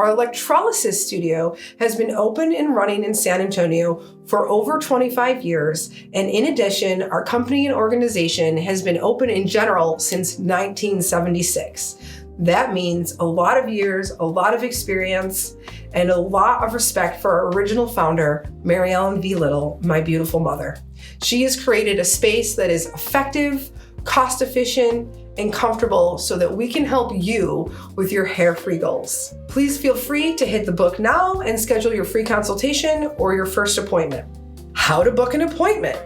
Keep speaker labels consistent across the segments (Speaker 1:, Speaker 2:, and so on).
Speaker 1: Our electrolysis studio has been open and running in San Antonio for over 25 years, and in addition, our company and organization has been open in general since 1976. That means a lot of years, a lot of experience, and a lot of respect for our original founder, Mary Ellen V. Little, my beautiful mother. She has created a space that is effective, cost-efficient, and comfortable so that we can help you with your hair-free goals. Please feel free to hit the book now and schedule your free consultation or your first appointment. How to book an appointment,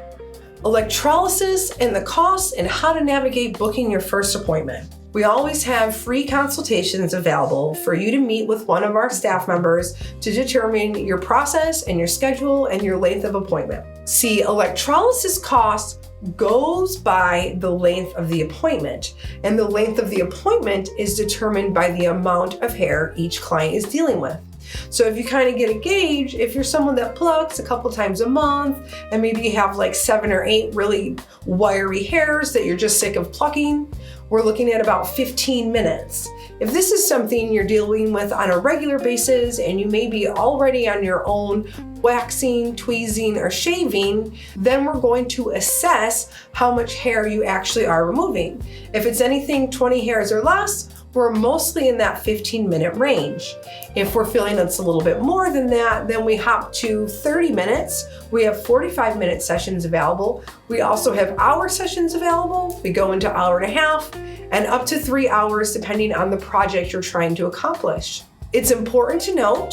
Speaker 1: electrolysis and the costs, and how to navigate booking your first appointment. We always have free consultations available for you to meet with one of our staff members to determine your process and your schedule and your length of appointment. See, electrolysis costs goes by the length of the appointment, and the length of the appointment is determined by the amount of hair each client is dealing with. So if you kind of get a gauge, if you're someone that plucks a couple times a month and maybe you have like 7 or 8 really wiry hairs that you're just sick of plucking, we're looking at about 15 minutes. If this is something you're dealing with on a regular basis and you may be already on your own waxing, tweezing, or shaving, then we're going to assess how much hair you actually are removing. If it's anything 20 hairs or less, we're mostly in that 15-minute range. If we're feeling it's a little bit more than that, then we hop to 30 minutes. We have 45-minute sessions available. We also have hour sessions available. We go into hour and a half and up to 3 hours depending on the project you're trying to accomplish. It's important to note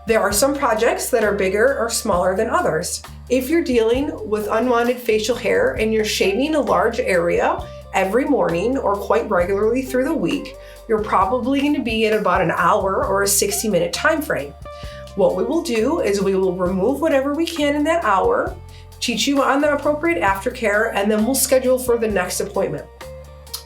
Speaker 1: there are some projects that are bigger or smaller than others. If you're dealing with unwanted facial hair and you're shaving a large area every morning or quite regularly through the week, you're probably going to be at about an hour or a 60-minute time frame. What we will do is we will remove whatever we can in that hour, teach you on the appropriate aftercare, and then we'll schedule for the next appointment.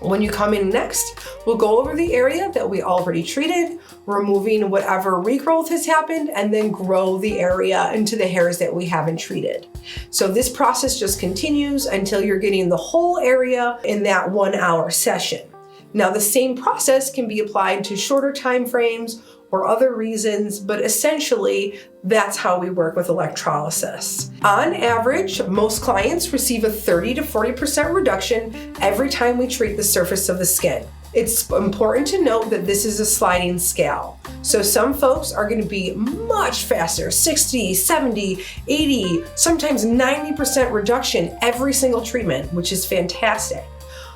Speaker 1: When you come in next, we'll go over the area that we already treated, removing whatever regrowth has happened, and then grow the area into the hairs that we haven't treated. So this process just continues until you're getting the whole area in that 1-hour session. Now, the same process can be applied to shorter time frames or other reasons, but essentially that's how we work with electrolysis. On average, most clients receive a 30 to 40% reduction every time we treat the surface of the skin. It's important to note that this is a sliding scale. So some folks are going to be much faster, 60, 70, 80, sometimes 90% reduction every single treatment, which is fantastic.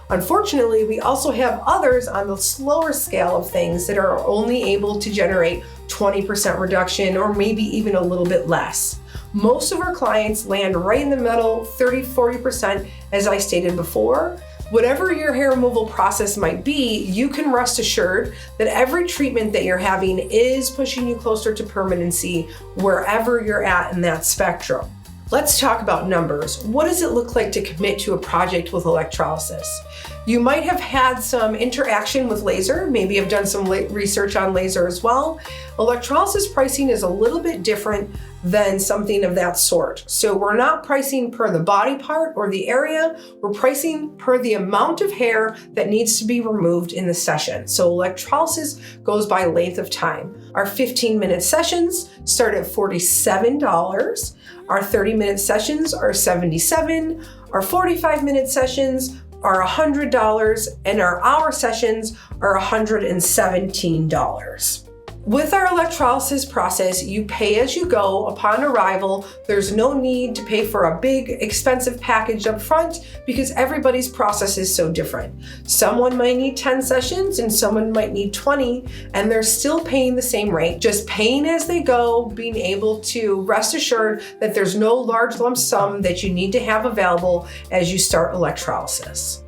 Speaker 1: Unfortunately, we also have others on the slower scale of things that are only able to generate 20% reduction or maybe even a little bit less. Most of our clients land right in the middle, 30, 40%, as I stated before. Whatever your hair removal process might be, you can rest assured that every treatment that you're having is pushing you closer to permanency wherever you're at in that spectrum. Let's talk about numbers. What does it look like to commit to a project with electrolysis? You might have had some interaction with laser, maybe have done some research on laser as well. Electrolysis pricing is a little bit different than something of that sort. So we're not pricing per the body part or the area, we're pricing per the amount of hair that needs to be removed in the session. So electrolysis goes by length of time. Our 15-minute sessions start at $47. Our 30-minute sessions are $77. Our 45-minute sessions are $100, and our hour sessions are $117. With our electrolysis process, you pay as you go upon arrival. There's no need to pay for a big, expensive package up front because everybody's process is so different. Someone might need 10 sessions and someone might need 20, and they're still paying the same rate, just paying as they go, being able to rest assured that there's no large lump sum that you need to have available as you start electrolysis.